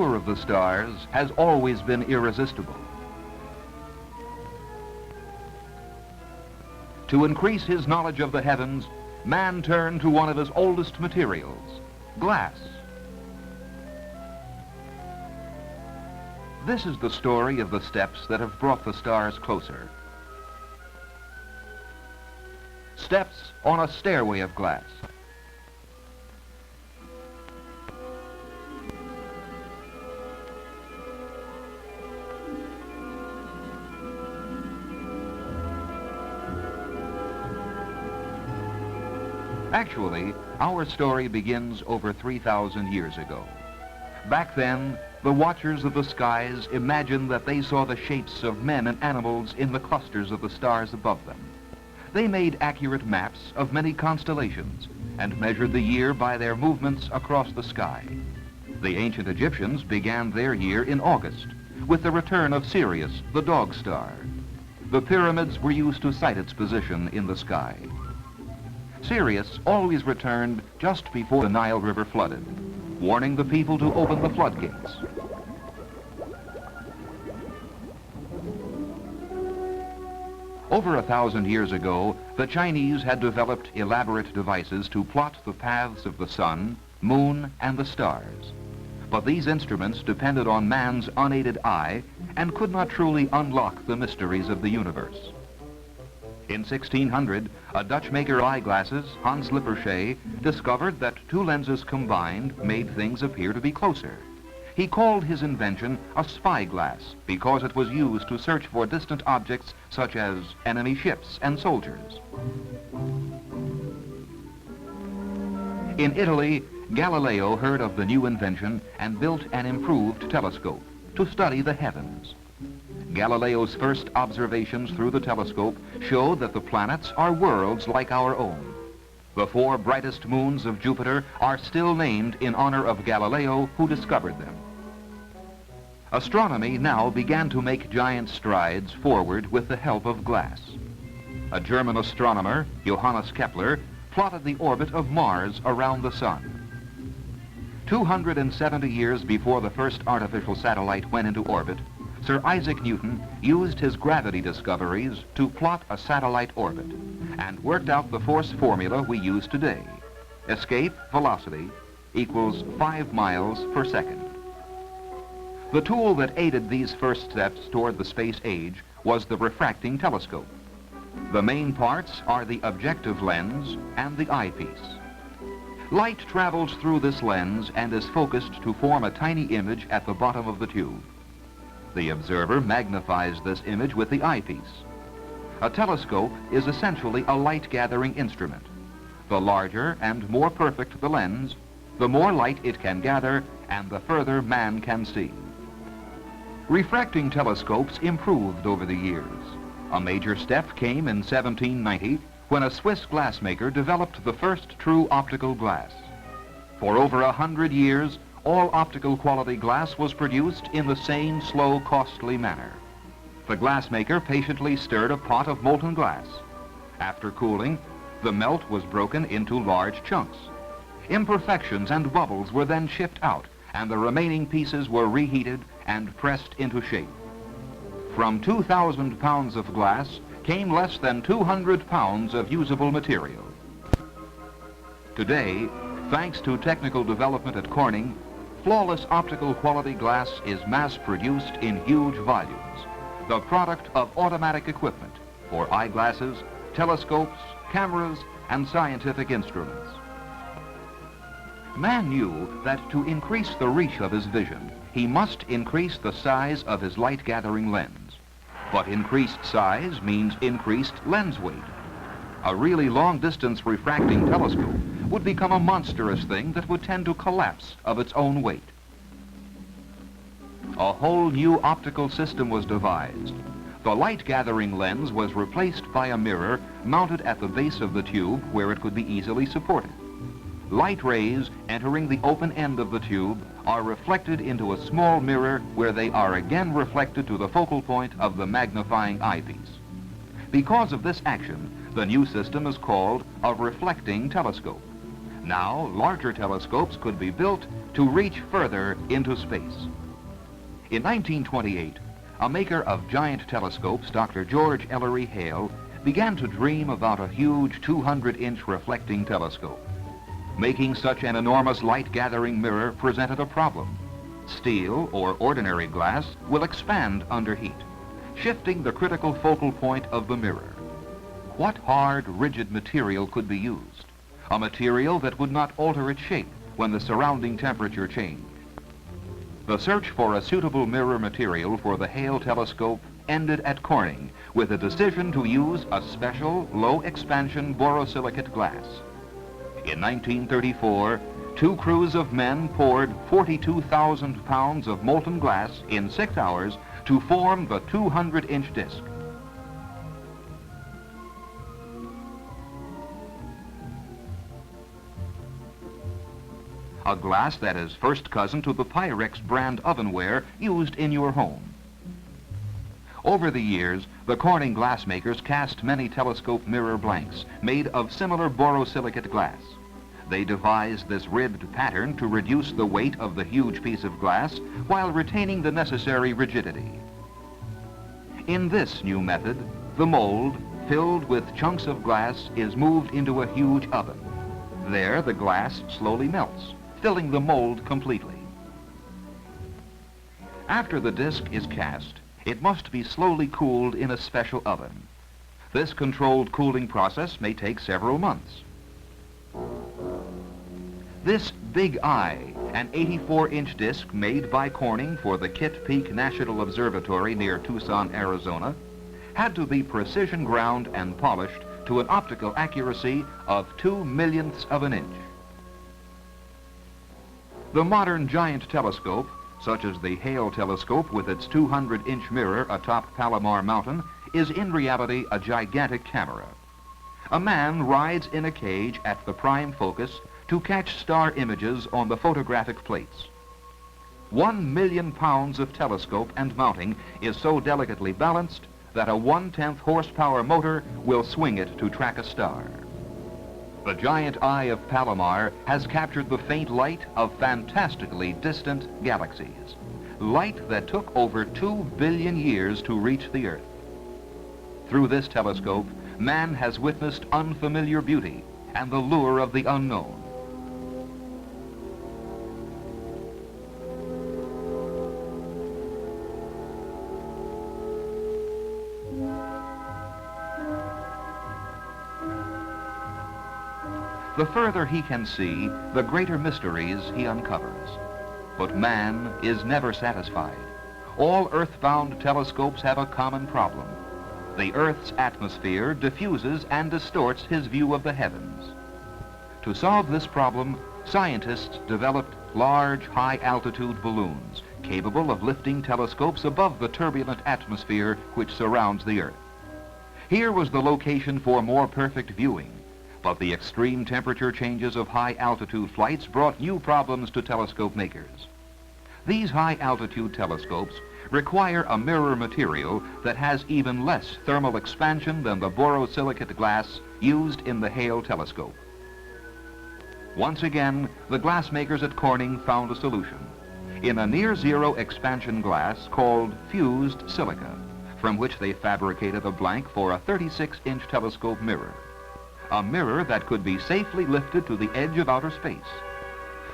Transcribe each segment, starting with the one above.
allure of the stars has always been irresistible. To increase his knowledge of the heavens, man turned to one of his oldest materials, glass. This is the story of the steps that have brought the stars closer. Steps on a stairway of glass. Actually, our story begins over 3,000 years ago. Back then, the watchers of the skies imagined that they saw the shapes of men and animals in the clusters of the stars above them. They made accurate maps of many constellations and measured the year by their movements across the sky. The ancient Egyptians began their year in August with the return of Sirius, the dog star. The pyramids were used to sight its position in the sky. Sirius always returned just before the Nile River flooded, warning the people to open the floodgates. Over 1,000 years ago, the Chinese had developed elaborate devices to plot the paths of the sun, moon, and the stars. But these instruments depended on man's unaided eye and could not truly unlock the mysteries of the universe. In 1600, a Dutch maker of eyeglasses, Hans Lipperhey, discovered that two lenses combined made things appear to be closer. He called his invention a spyglass because it was used to search for distant objects such as enemy ships and soldiers. In Italy, Galileo heard of the new invention and built an improved telescope to study the heavens. Galileo's first observations through the telescope showed that the planets are worlds like our own. The 4 brightest moons of Jupiter are still named in honor of Galileo, who discovered them. Astronomy now began to make giant strides forward with the help of glass. A German astronomer, Johannes Kepler, plotted the orbit of Mars around the sun. 270 years before the first artificial satellite went into orbit, Sir Isaac Newton used his gravity discoveries to plot a satellite orbit and worked out the force formula we use today. Escape velocity equals 5 miles per second. The tool that aided these first steps toward the space age was the refracting telescope. The main parts are the objective lens and the eyepiece. Light travels through this lens and is focused to form a tiny image at the bottom of the tube. The observer magnifies this image with the eyepiece. A telescope is essentially a light-gathering instrument. The larger and more perfect the lens, the more light it can gather and the further man can see. Refracting telescopes improved over the years. A major step came in 1790 when a Swiss glassmaker developed the first true optical glass. For over 100 years, all optical quality glass was produced in the same slow, costly manner. The glassmaker patiently stirred a pot of molten glass. After cooling, the melt was broken into large chunks. Imperfections and bubbles were then shipped out, and the remaining pieces were reheated and pressed into shape. From 2,000 pounds of glass came less than 200 pounds of usable material. Today, thanks to technical development at Corning, flawless optical quality glass is mass-produced in huge volumes, the product of automatic equipment for eyeglasses, telescopes, cameras, and scientific instruments. Man knew that to increase the reach of his vision, he must increase the size of his light-gathering lens. But increased size means increased lens weight. A really long-distance refracting telescope would become a monstrous thing that would tend to collapse of its own weight. A whole new optical system was devised. The light-gathering lens was replaced by a mirror mounted at the base of the tube where it could be easily supported. Light rays entering the open end of the tube are reflected into a small mirror where they are again reflected to the focal point of the magnifying eyepiece. Because of this action, the new system is called a reflecting telescope. Now, larger telescopes could be built to reach further into space. In 1928, a maker of giant telescopes, Dr. George Ellery Hale, began to dream about a huge 200-inch reflecting telescope. Making such an enormous light-gathering mirror presented a problem. Steel, or ordinary glass, will expand under heat, shifting the critical focal point of the mirror. What hard, rigid material could be used? A material that would not alter its shape when the surrounding temperature changed. The search for a suitable mirror material for the Hale Telescope ended at Corning with a decision to use a special low-expansion borosilicate glass. In 1934, 2 crews of men poured 42,000 pounds of molten glass in 6 hours to form the 200-inch disc. A glass that is first cousin to the Pyrex brand ovenware used in your home. Over the years, the Corning glassmakers cast many telescope mirror blanks made of similar borosilicate glass. They devised this ribbed pattern to reduce the weight of the huge piece of glass while retaining the necessary rigidity. In this new method, the mold, filled with chunks of glass, is moved into a huge oven. There, the glass slowly melts, filling the mold completely. After the disc is cast, it must be slowly cooled in a special oven. This controlled cooling process may take several months. This Big Eye, an 84-inch disc made by Corning for the Kitt Peak National Observatory near Tucson, Arizona, had to be precision ground and polished to an optical accuracy of 2/millionths of an inch. The modern giant telescope, such as the Hale Telescope with its 200-inch mirror atop Palomar Mountain, is in reality a gigantic camera. A man rides in a cage at the prime focus to catch star images on the photographic plates. 1 million pounds of telescope and mounting is so delicately balanced that a 1/10 horsepower motor will swing it to track a star. The giant eye of Palomar has captured the faint light of fantastically distant galaxies, light that took over 2 billion years to reach the Earth. Through this telescope, man has witnessed unfamiliar beauty and the lure of the unknown. The further he can see, the greater mysteries he uncovers. But man is never satisfied. All earthbound telescopes have a common problem. The Earth's atmosphere diffuses and distorts his view of the heavens. To solve this problem, scientists developed large, high-altitude balloons capable of lifting telescopes above the turbulent atmosphere which surrounds the Earth. Here was the location for more perfect viewing, but the extreme temperature changes of high-altitude flights brought new problems to telescope makers. These high-altitude telescopes require a mirror material that has even less thermal expansion than the borosilicate glass used in the Hale Telescope. Once again, the glassmakers at Corning found a solution in a near-zero expansion glass called fused silica, from which they fabricated a blank for a 36-inch telescope mirror. A mirror that could be safely lifted to the edge of outer space.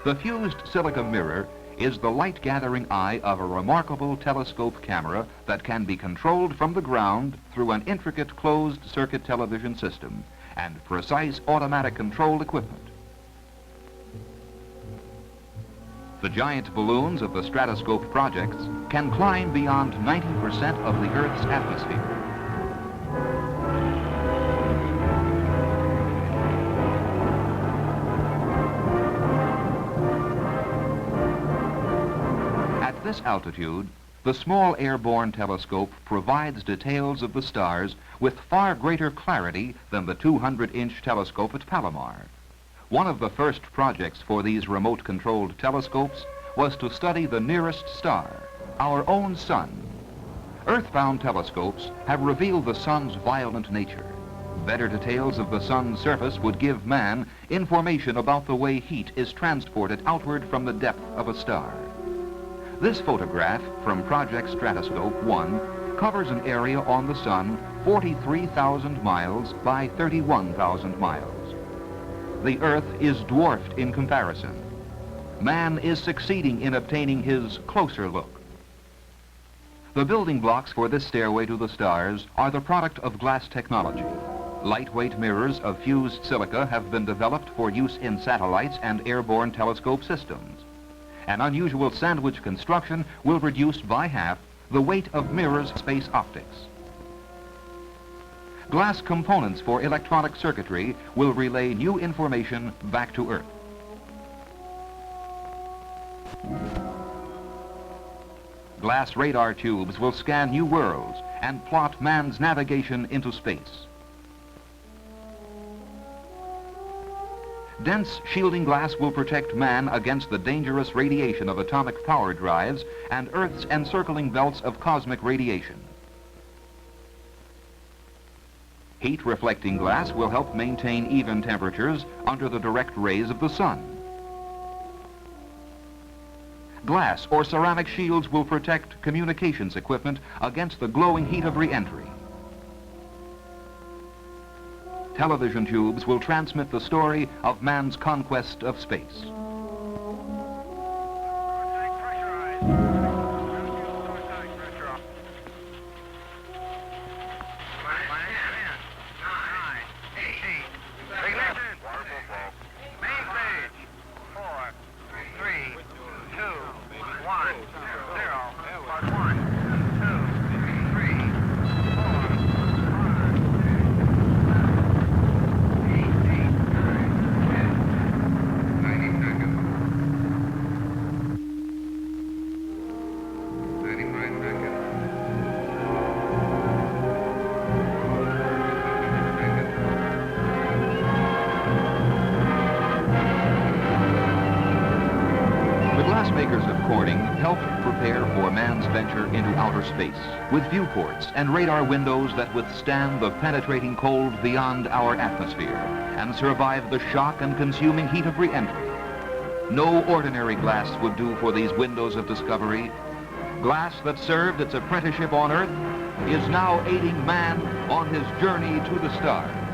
The fused silica mirror is the light-gathering eye of a remarkable telescope camera that can be controlled from the ground through an intricate closed-circuit television system and precise automatic control equipment. The giant balloons of the Stratoscope projects can climb beyond 90% of the Earth's atmosphere. At this altitude, the small airborne telescope provides details of the stars with far greater clarity than the 200-inch telescope at Palomar. One of the first projects for these remote-controlled telescopes was to study the nearest star, our own sun. Earthbound telescopes have revealed the sun's violent nature. Better details of the sun's surface would give man information about the way heat is transported outward from the depth of a star. This photograph from Project Stratoscope 1 covers an area on the sun 43,000 miles by 31,000 miles. The Earth is dwarfed in comparison. Man is succeeding in obtaining his closer look. The building blocks for this stairway to the stars are the product of glass technology. Lightweight mirrors of fused silica have been developed for use in satellites and airborne telescope systems. An unusual sandwich construction will reduce by half the weight of mirrors' space optics. Glass components for electronic circuitry will relay new information back to Earth. Glass radar tubes will scan new worlds and plot man's navigation into space. Dense shielding glass will protect man against the dangerous radiation of atomic power drives and Earth's encircling belts of cosmic radiation. Heat-reflecting glass will help maintain even temperatures under the direct rays of the sun. Glass or ceramic shields will protect communications equipment against the glowing heat of re-entry. Television tubes will transmit the story of man's conquest of space. Venture into outer space with viewports and radar windows that withstand the penetrating cold beyond our atmosphere and survive the shock and consuming heat of re-entry. No ordinary glass would do for these windows of discovery. Glass that served its apprenticeship on Earth is now aiding man on his journey to the stars.